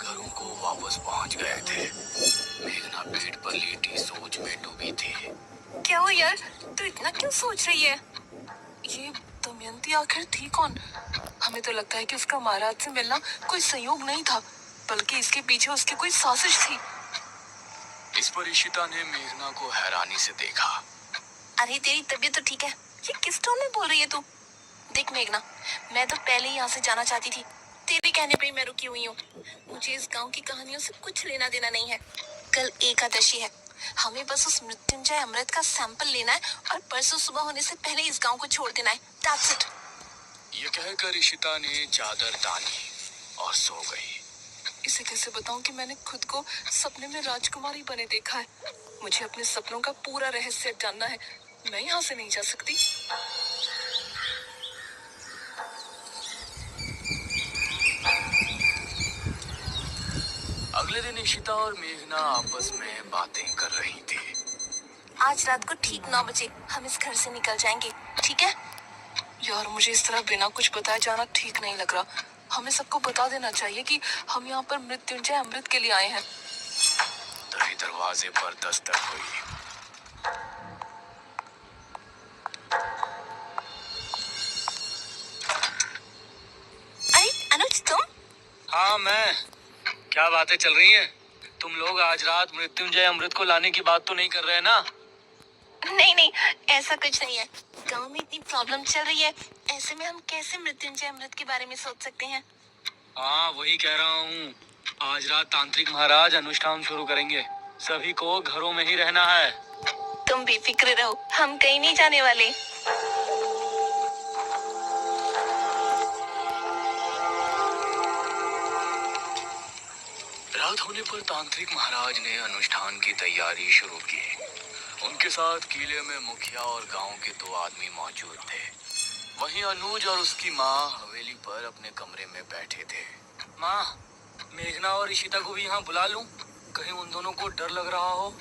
घरों को वापस पहुंच गए थे। मेघना बेड पर लेटी सोच में डूबी थी। क्या हो यार, तू इतना क्यों सोच रही है? ये दमयंती आखिर थी कौन? हमें तो लगता है कि उसका महाराज से मिलना कोई संयोग नहीं था, बल्कि इसके पीछे उसकी कोई साजिश थी। इस पर इशिता ने मेघना को हैरानी से देखा। अरे तेरी तबीयत तो ठीक है, ये किस टोन में बोल रही है तू? देख मेघना, मैं तो पहले ही यहाँ से जाना चाहती थी, तेरे कहने पे ही मैं रुकी हुई हूँ। मुझे इस गांव की कहानियों से कुछ लेना देना नहीं है। कल एकादशी है, हमें बस उस मृत्युंजय अमृत का सैंपल लेना है और परसों सुबह होने से पहले इस गांव को छोड़ देना है। That's it। ये कहकर इशिता ने चादर तानी और सो गई। इसे कैसे बताऊं कि मैंने खुद को सपने में राजकुमारी बने देखा है। मुझे अपने सपनों का पूरा रहस्य जानना है, मैं यहाँ से नहीं जा सकती। अगले दिन इशिता और मेघना आपस में बातें कर रही थी। आज रात को ठीक 9 बजे हम इस घर से निकल जाएंगे, ठीक है? यार मुझे इस तरह बिना कुछ बताए जाना ठीक नहीं लग रहा। हमें सबको बता देना चाहिए कि हम यहाँ पर मृत्युंजय अमृत के लिए आए हैं। तभी दरवाजे पर दस्तक हुई। अरे अनुज तुम? हाँ मैं। क्या बातें चल रही हैं? तुम लोग आज रात मृत्युंजय अमृत को लाने की बात तो नहीं कर रहे ना? नहीं, ऐसा कुछ नहीं है। गांव में इतनी प्रॉब्लम चल रही है, ऐसे में हम कैसे मृत्युंजय अमृत के बारे में सोच सकते हैं? हाँ वही कह रहा हूँ। आज रात तांत्रिक महाराज अनुष्ठान शुरू करेंगे। सभी को घरों में ही रहना है। तुम बेफिक्र रहो, हम कहीं नहीं जाने वाले। रात होने पर तांत्रिक महाराज ने अनुष्ठान की तैयारी शुरू की। उनके साथ किले में मुखिया और गांव के 2 आदमी मौजूद थे। वहीं अनुज और उसकी माँ हवेली पर अपने कमरे में बैठे थे। माँ, मेघना और इशिता को भी यहाँ बुला लूं? कहीं उन दोनों को डर लग रहा हो।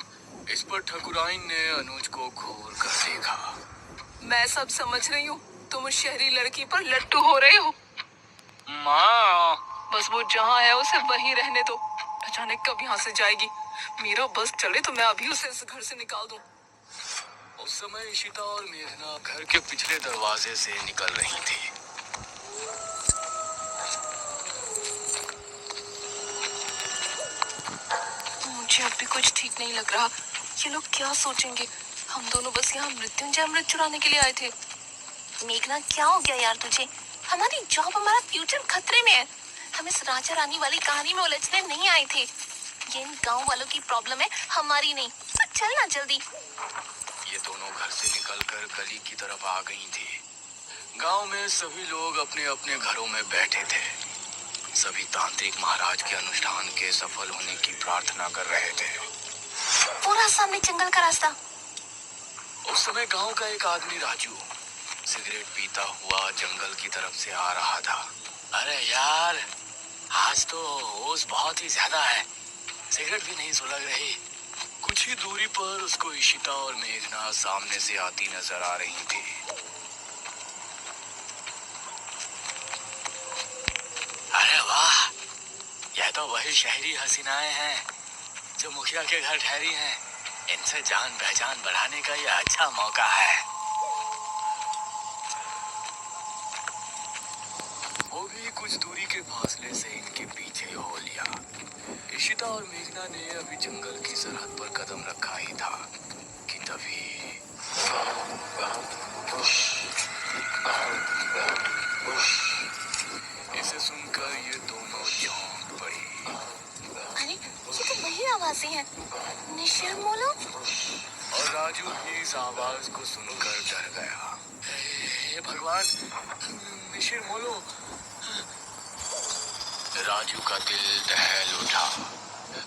इस पर ठकुराइन ने अनुज को घूर कर देखा। मैं सब समझ रही हूँ, तुम उस शहरी लड़की पर लट्टू हो रहे हो। माँ, बस वो जहाँ है उसे वहीं रहने दो, न जाने कब यहाँ से जाएगी। मेरा बस चले तो मैं अभी उसे इस घर से निकाल दूं। उस समय इशिता और मेघना घर के पिछले दरवाजे से निकल रही थी। मुझे अब भी कुछ ठीक नहीं लग रहा। ये लोग क्या सोचेंगे? हम दोनों बस यहाँ मृत्युंजय अमृत चुराने के लिए आए थे। मेघना क्या हो गया यार तुझे? हमारी जॉब, हमारा फ्यूचर खतरे में है। हम इस राजा रानी वाली कहानी में उलझने नहीं आए थे। ये इन गांव वालों की प्रॉब्लम है, हमारी नहीं। तो चल ना जल्दी। ये दोनों घर से निकलकर गली की तरफ आ गई थी। गांव में सभी लोग अपने अपने घरों में बैठे थे। सभी तांत्रिक महाराज के अनुष्ठान के सफल होने की प्रार्थना कर रहे थे। पूरा सामने जंगल का रास्ता। उस समय गांव का एक आदमी राजू सिगरेट पीता हुआ जंगल की तरफ से आ रहा था। अरे यार, आज तो ओस बहुत ही ज्यादा है, सिगरेट भी नहीं सुलग रही। कुछ ही दूरी पर उसको इशिता और मेघना सामने से आती नजर आ रही थी। अरे वाह, यह तो वही शहरी हसीनाएं हैं जो मुखिया के घर ठहरी हैं। इनसे जान पहचान बढ़ाने का यह अच्छा मौका है। वो भी कुछ दूरी के फासले से इनके पीछे हो लिया। इशिता और मेघना ने अभी जंगल की सरहद पर कदम रखा ही था कि तभी इसे सुनकर ये दोनों चौंक पड़ी। अरे ये तो वही आवाजें हैं, निशिर मोलो। और राजू भी इस आवाज को सुनकर डर गया। हे भगवान, निशिर मोलो। राजू का दिल दहल उठा।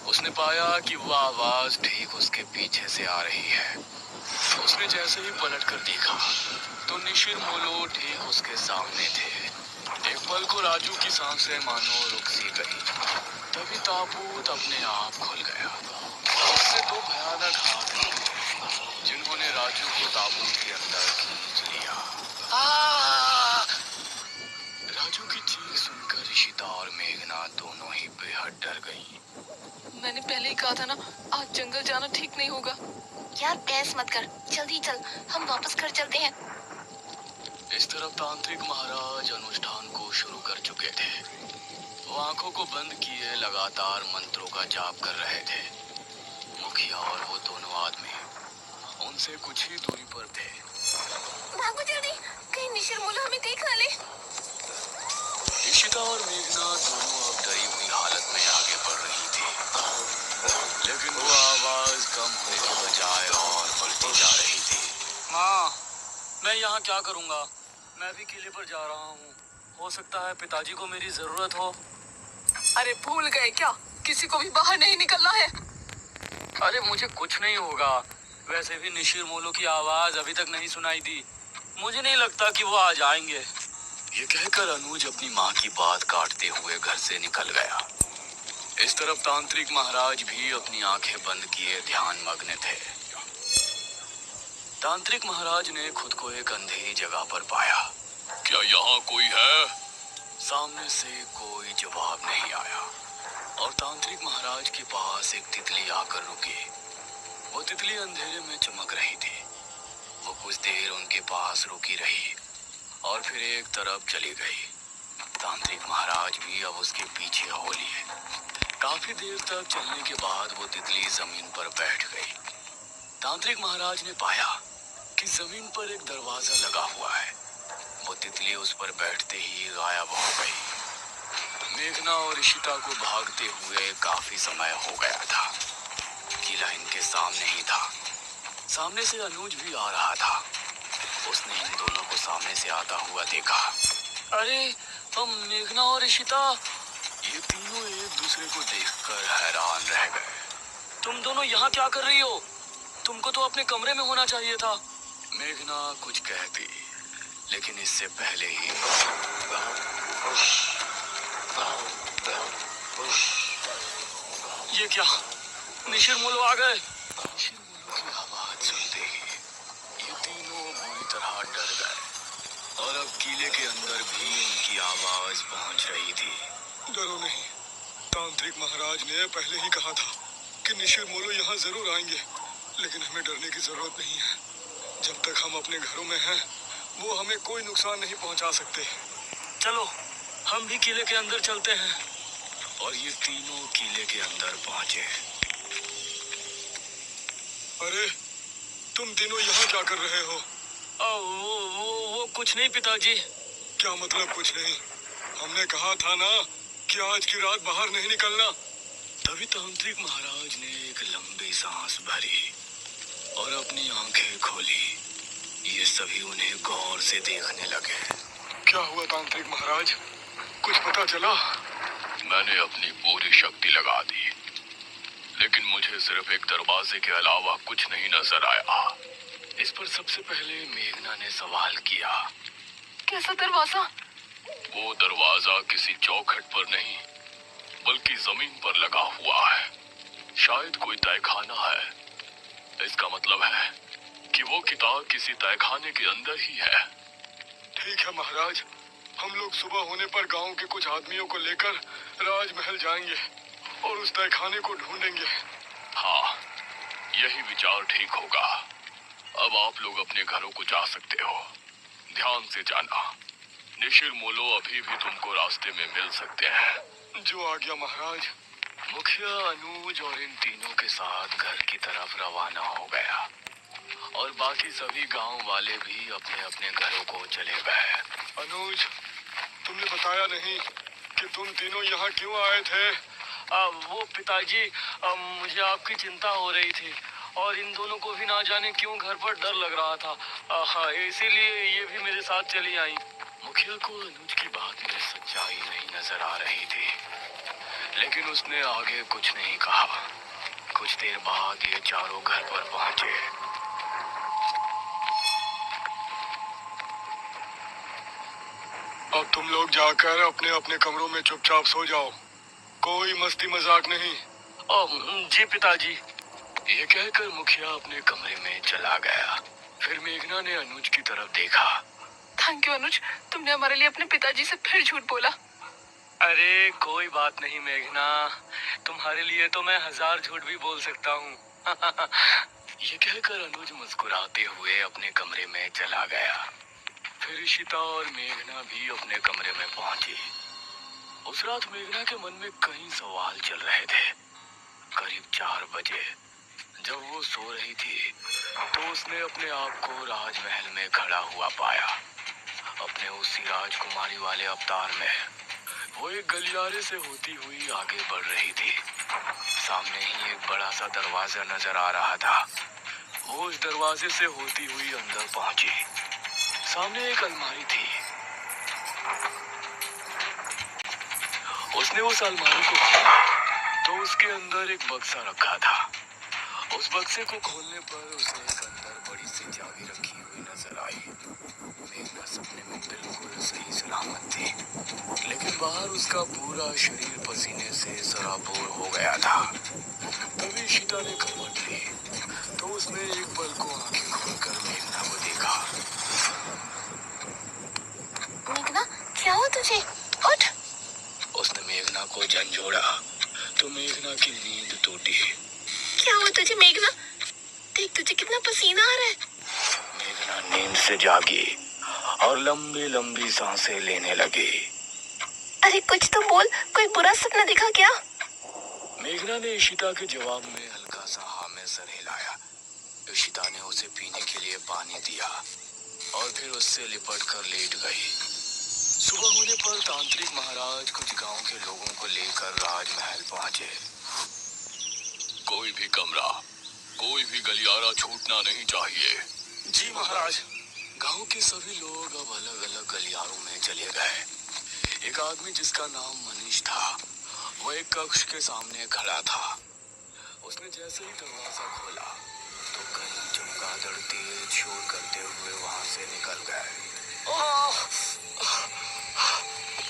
उसने पाया कि वह आवाज ठीक उसके पीछे से आ रही है। उसने जैसे ही पलटकर देखा तो निशिर मोलो ठीक उसके सामने थे। एक पल को राजू की सांसें मानो रुक सी गई। तभी ताबूत अपने आप खुल गया। उससे 2 भयानक हाथ निकले जिन्होंने राजू को ताबूत के अंदर खींच लिया। राजू की चीख सुनकर इशिता और मेघना दोनों ही बेहद डर गई। कहा था ना, आज जंगल जाना ठीक नहीं होगा। यार बहस मत कर, जल्दी चल, हम वापस घर चलते हैं। इस तरफ तांत्रिक महाराज अनुष्ठान को शुरू कर चुके थे। वो आंखों को बंद किए लगातार मंत्रों का जाप कर रहे थे। मुखिया और वो दोनों आदमी उनसे कुछ ही दूरी पर थे। भागो जल्दी, कहीं निशिर मोलो हमें देख ना ले। इशिता और मेघना दोनों अब डरी हुई हालत में आगे बढ़ रही थी, लेकिन वो आवाज कम होने के बजाय और बढ़ती जा रही थी। माँ, मैं यहाँ क्या करूँगा? मैं भी किले पर जा रहा हूँ। हो सकता है पिताजी को मेरी जरूरत हो। अरे भूल गए क्या, किसी को भी बाहर नहीं निकलना है। अरे मुझे कुछ नहीं होगा। वैसे भी निशिर मोलो की आवाज अभी तक नहीं सुनाई दी। मुझे नहीं लगता कि वो आ जाएंगे। ये कहकर अनुज अपनी माँ की बात काटते हुए घर से निकल गया। इस तरफ तांत्रिक महाराज भी अपनी आंखें बंद किए ध्यान मग्न थे। तांत्रिक महाराज ने खुद को एक अंधेरी जगह पर पाया। क्या यहाँ कोई है? सामने से कोई जवाब नहीं आया और तांत्रिक महाराज के पास एक तितली आकर रुकी। वो तितली अंधेरे में चमक रही थी। वो कुछ देर उनके पास रुकी रही और फिर एक तरफ चली गई। तांत्रिक महाराज भी अब उसके पीछे हो लिए। काफी देर तक चलने के बाद वो तितली जमीन पर बैठ गई। तांत्रिक महाराज ने पाया कि जमीन पर एक दरवाजा लगा हुआ है। वो तितली उस पर बैठते ही गायब हो गई। मेघना और इशिता को भागते हुए काफी समय हो गया था। किला इनके सामने ही था। सामने से अनुज भी आ रहा था। उसने इन दोनों को सामने से आता हुआ देखा। अरे हम मेघना और इशिता, ये तीनों एक दूसरे को देखकर हैरान रह गए। तुम दोनों यहाँ क्या कर रही हो? तुमको तो अपने कमरे में होना चाहिए था। मेघना कुछ कहती, लेकिन इससे पहले ही ये क्या? निशिर मोलो आ गए। निशिर मोलो की आवाज सुनते ही ये तीनों बुरी तरह डर गए और अब किले के अंदर भी उनकी आवाज पहुंच रही थी। डरो नहीं, तांत्रिक महाराज ने पहले ही कहा था कि निशिर मोलो यहाँ जरूर आएंगे, लेकिन हमें डरने की जरूरत नहीं है। जब तक हम अपने घरों में हैं, वो हमें कोई नुकसान नहीं पहुंचा सकते। चलो हम भी किले के अंदर चलते हैं। और ये तीनों किले के अंदर पहुंचे। अरे तुम तीनों यहाँ क्या कर रहे हो? वो कुछ नहीं पिताजी। क्या मतलब कुछ नहीं? हमने कहा था ना कि आज की रात बाहर नहीं निकलना। तभी तांत्रिक महाराज ने एक लंबी सांस भरी और अपनी आंखें खोली। ये सभी उन्हें गौर से देखने लगे। क्या हुआ तांत्रिक महाराज, कुछ पता चला? मैंने अपनी पूरी शक्ति लगा दी, लेकिन मुझे सिर्फ एक दरवाजे के अलावा कुछ नहीं नजर आया। इस पर सबसे पहले मेघना ने सवाल किया। कैसा दरवाजा? वो दरवाजा किसी चौखट पर नहीं, बल्कि जमीन पर लगा हुआ है। शायद कोई तहखाना है। इसका मतलब है कि वो किताब किसी तहखाने के अंदर ही है। ठीक है महाराज, हम लोग सुबह होने पर गांव के कुछ आदमियों को लेकर राजमहल जाएंगे और उस तहखाने को ढूंढेंगे। हाँ, यही विचार ठीक होगा। अब आप लोग अपने घरों को जा सकते हो। ध्यान से जाना, निशिर मोलो अभी भी तुमको रास्ते में मिल सकते हैं। जो आ गया महाराज। मुखिया अनुज और इन तीनों के साथ घर की तरफ रवाना हो गया और बाकी सभी गांव वाले भी अपने अपने घरों को चले गए। अनुज, तुमने बताया नहीं कि तुम तीनों यहाँ क्यों आए थे? वो पिताजी, मुझे आपकी चिंता हो रही थी और इन दोनों को भी ना जाने क्यों घर पर डर लग रहा था। हाँ, इसीलिए ये भी मेरे साथ चली आई। मुखिया को अनुज की बात में सच्चाई नहीं नजर आ रही थी, लेकिन उसने आगे कुछ नहीं कहा। कुछ देर बाद ये चारों घर पर पहुंचे। अब तुम लोग जाकर अपने अपने कमरों में चुपचाप सो जाओ, कोई मस्ती मजाक नहीं। जी पिताजी। ये कहकर मुखिया अपने कमरे में चला गया। फिर मेघना ने अनुज की तरफ देखा। थैंक यू अनुज, तुमने हमारे लिए अपने पिताजी से फिर झूठ बोला। अरे कोई बात नहीं मेघना, तुम्हारे लिए तो मैं 1000 झूठ भी बोल सकता हूँ। ये कहकर अनुज मुस्कुराते हुए अपने कमरे में चला गया। फिर इशिता और मेघना भी अपने कमरे में पहुंची। उस रात मेघना के मन में कई सवाल चल रहे थे। करीब 4 बजे जब वो सो रही थी तो उसने अपने आप को राजमहल में खड़ा हुआ पाया। अपने उसी राजकुमारी वाले अवतार में वो एक गलियारे से होती हुई आगे बढ़ रही थी। सामने ही एक बड़ा सा दरवाजा नजर आ रहा था। वो उस दरवाजे से होती हुई अंदर पहुंची। सामने एक अलमारी थी। उसने उस अलमारी को खोला तो उसके अंदर एक बक्सा रखा था। उस बक्से को खोलने पर उसे एक अंदर बड़ी सी चाबी रखी हुई नजर आई। मेघना सपने में बिल्कुल सही सलामत थी, लेकिन बाहर उसका पूरा शरीर पसीने से सराबोर हो गया था। तभी शीता ने करवट ली तो उसने एक पल को आंखें खोलकर मेघना को देखा। मेघना, क्या हुआ तुझे? उठ। उसने मेघना को झंझोड़ा तो मेघना की नींद टूटी। क्या हुआ तुझे मेघना? देख तुझे कितना पसीना आ रहा है। मेघना नींद से जागी और लंबी लंबी सांसें लेने लगी। अरे कुछ तो बोल, कोई बुरा सपना देखा क्या? मेघना ने इशिता के जवाब में हल्का सा हाँ में सर हिलाया। इशिता ने उसे पीने के लिए पानी दिया और फिर उससे लिपट कर लेट गई। सुबह होने पर तांत्रिक महाराज कुछ गांव के लोगों को लेकर राजमहल पहुंचे। कोई भी कमरा, कोई भी गलियारा छूटना नहीं चाहिए। जी महाराज। गांव के सभी लोग अब अलग अलग गलियारों में चले गए। एक आदमी जिसका नाम मनीष था, वो एक कक्ष के सामने खड़ा था। उसने जैसे ही दरवाजा खोला तो कई चमगादड़ तेज शोर करते हुए वहां से निकल गए।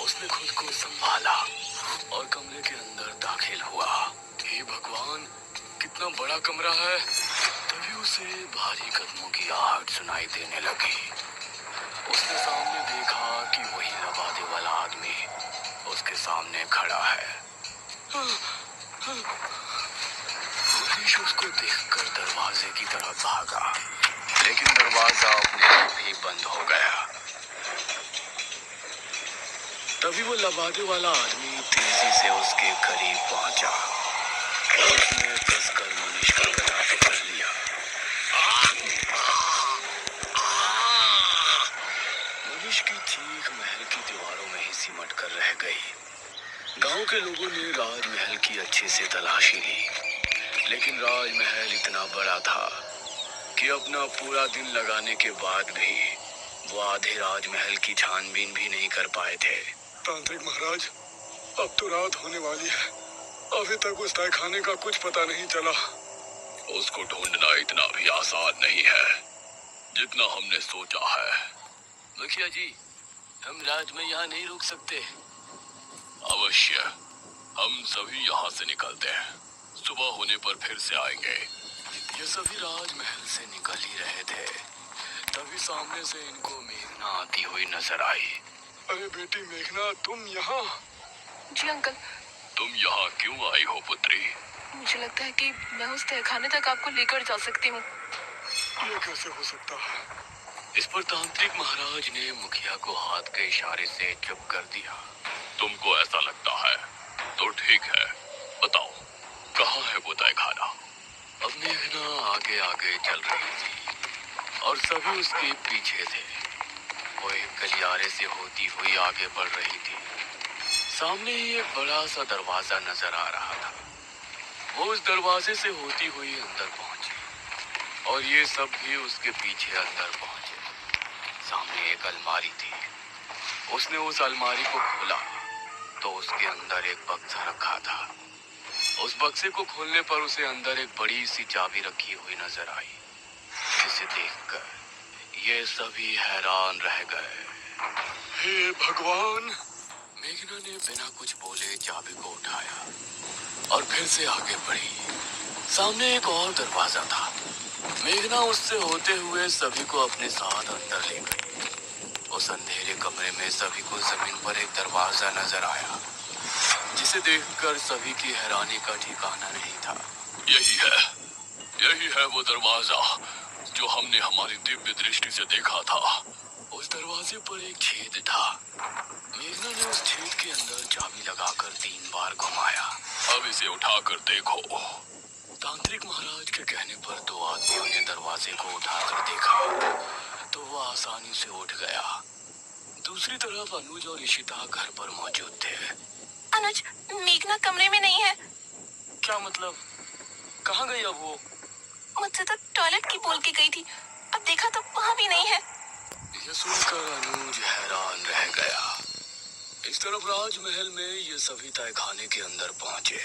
उसने खुद को संभाला और कमरे के अंदर दाखिल हुआ। हे भगवान, कितना बड़ा कमरा है। तभी उसे भारी कदमों की आहट सुनाई देने लगी। उसने सामने देखा कि वही लबादे वाला आदमी उसके सामने खड़ा है। मनीष उसको देखकर दरवाजे की तरफ भागा, लेकिन दरवाजा अपने आप ही बंद हो गया। तभी वो लबादे वाला आदमी तेजी से उसके करीब पहुंचा और उसने कसकर मनीष का गला पकड़ लिया। मनीष की चीख महल की दीवारों में ही सिमट कर रह गई। गांव के लोगों ने राजमहल की अच्छे से तलाशी ली, लेकिन राजमहल इतना बड़ा था कि अपना पूरा दिन लगाने के बाद भी वो आधे राजमहल की छानबीन भी नहीं कर पाए थे। तांत्रिक महाराज, अब तो रात होने वाली है। अभी तक उस तहखाने का कुछ पता नहीं चला। उसको ढूंढना इतना भी आसान नहीं है जितना हमने सोचा है। मुखिया जी, हम रात में यहाँ नहीं रुक सकते। अवश्य, हम सभी यहाँ से निकलते हैं। सुबह होने पर फिर से आएंगे। ये सभी राजमहल से निकल ही रहे थे, तभी सामने से इनको मेघना आती हुई नजर आई। अरे बेटी मेघना, तुम यहाँ? जी अंकल। तुम यहाँ क्यों आई हो पुत्री? मुझे लगता है कि मैं उस तहखाने तक आपको लेकर जा सकती हूँ। ये कैसे हो सकता है? इस पर तांत्रिक महाराज ने मुखिया को हाथ के इशारे से चुप कर दिया। तुमको ऐसा लगता है तो ठीक है, बताओ कहाँ है वो तहखाना? अब मेघना आगे आगे चल रही थी और सभी उसके पीछे थे। वो एक गलियारे से होती हुई आगे बढ़ रही थी। सामने ही एक बड़ा सा दरवाजा नजर आ रहा था। वो उस दरवाजे से होती हुई अंदर पहुंची और ये सब भी उसके पीछे अंदर पहुंचे। सामने एक अलमारी थी। उसने उस अलमारी को खोला तो उसके अंदर एक बक्सा रखा था। उस बक्से को खोलने पर उसे अंदर एक बड़ी सी चाबी रखी हुई नजर आई, जिसे देखकर ये सभी हैरान रह गए। हे भगवान! मेघना ने बिना कुछ बोले चाबी को उठाया और फिर से आगे बढ़ी। सामने एक और दरवाजा था। मेघना उससे होते हुए सभी को अपने साथ अंदर ले गई। उस अंधेरे कमरे में सभी को जमीन पर एक दरवाजा नजर आया। जिसे देखकर सभी की हैरानी का ठिकाना नहीं था। यही है वो दरवाजा जो हमने हमारी दिव्य दृष्टि से देखा था। उस दरवाजे पर एक छेद था। मेघना ने उस छेद के अंदर चाबी लगाकर 3 बार घुमाया। अब इसे उठाकर देखो। तांत्रिक महाराज के कहने पर 2 आदमियों ने दरवाजे को उठाकर देखा तो वह आसानी से उठ गया। दूसरी तरफ अनुज और इशिता घर पर मौजूद थे। अनुज, मेघना कमरे में नहीं है। क्या मतलब? कहाँ गई अब वो? मुझसे तो टॉयलेट की बोल के गई थी, अब देखा तो वहाँ भी नहीं है। यह सुनकर अनुज हैरान रह गया। इस तरफ राजमहल में ये सभी तहखाने के अंदर पहुंचे।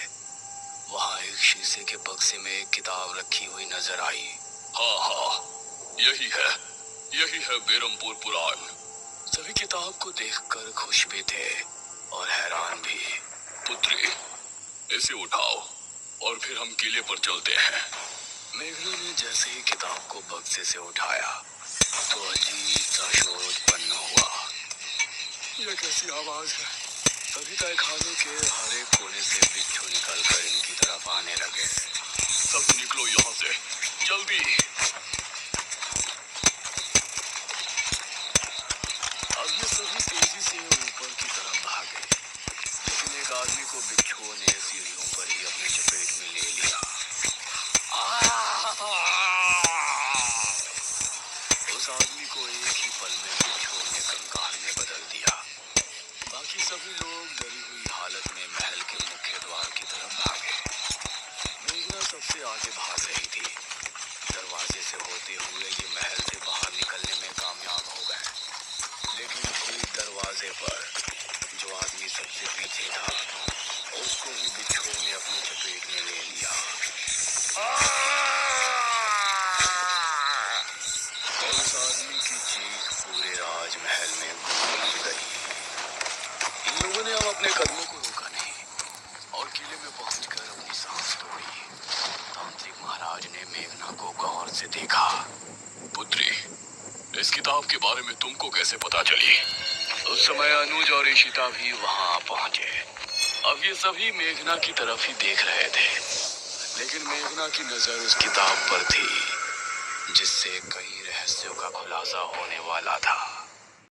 वहाँ एक शीशे के बक्से में एक किताब रखी हुई नजर आई। हाँ, यही है बेरमपुर पुराण। सभी किताब को देखकर खुश भी थे और हैरान भी। पुत्री, इसे उठाओ और फिर हम किले पर चलते हैं। मेघना ने जैसे ही किताब को बक्से से उठाया तो अजीब सा शोर उत्पन्न हुआ। यह कैसी आवाज है? सभी तहखाने के हर एक कोने से बिच्छू निकलकर इनकी तरफ आने लगे। सभी निकलो यहाँ से, जल्दी। अब ये सभी तेजी से ऊपर की तरफ भागे, लेकिन एक आदमी को बिच्छुओं ने सीढ़ियों पर ही अपने चपेट में ले लिया। उस आदमी को एक ही पल में बिच्छुओं ने कंकाल में बदल दिया। बाकी सभी लोग डरी हुई हालत में महल के मुख्य द्वार की तरफ भागे। मेघना सबसे आगे भाग रही थी। दरवाजे से होते हुए ये महल से बाहर निकलने में कामयाब हो गए, लेकिन ठीक दरवाजे पर जो आदमी सबसे पीछे था उसको भी बिच्छुओं ने अपनी चपेट में ले लिया। और उस आदमी की चीख पूरे राजमहल में गूंज गई। इन लोगों ने अब अपने कदमों को रोका नहीं और किले में पहुंचकर अपनी सांस तोड़ी। तांत्रिक महाराज ने मेघना को गौर से देखा। पुत्री, इस किताब के बारे में तुमको कैसे पता चली? उस समय अनुज और इशिता भी वहां पहुंचे। अब ये सभी मेघना की तरफ ही देख रहे थे, लेकिन मेघना की नजर उस किताब पर थी जिससे कई रहस्यों का खुलासा होने वाला था।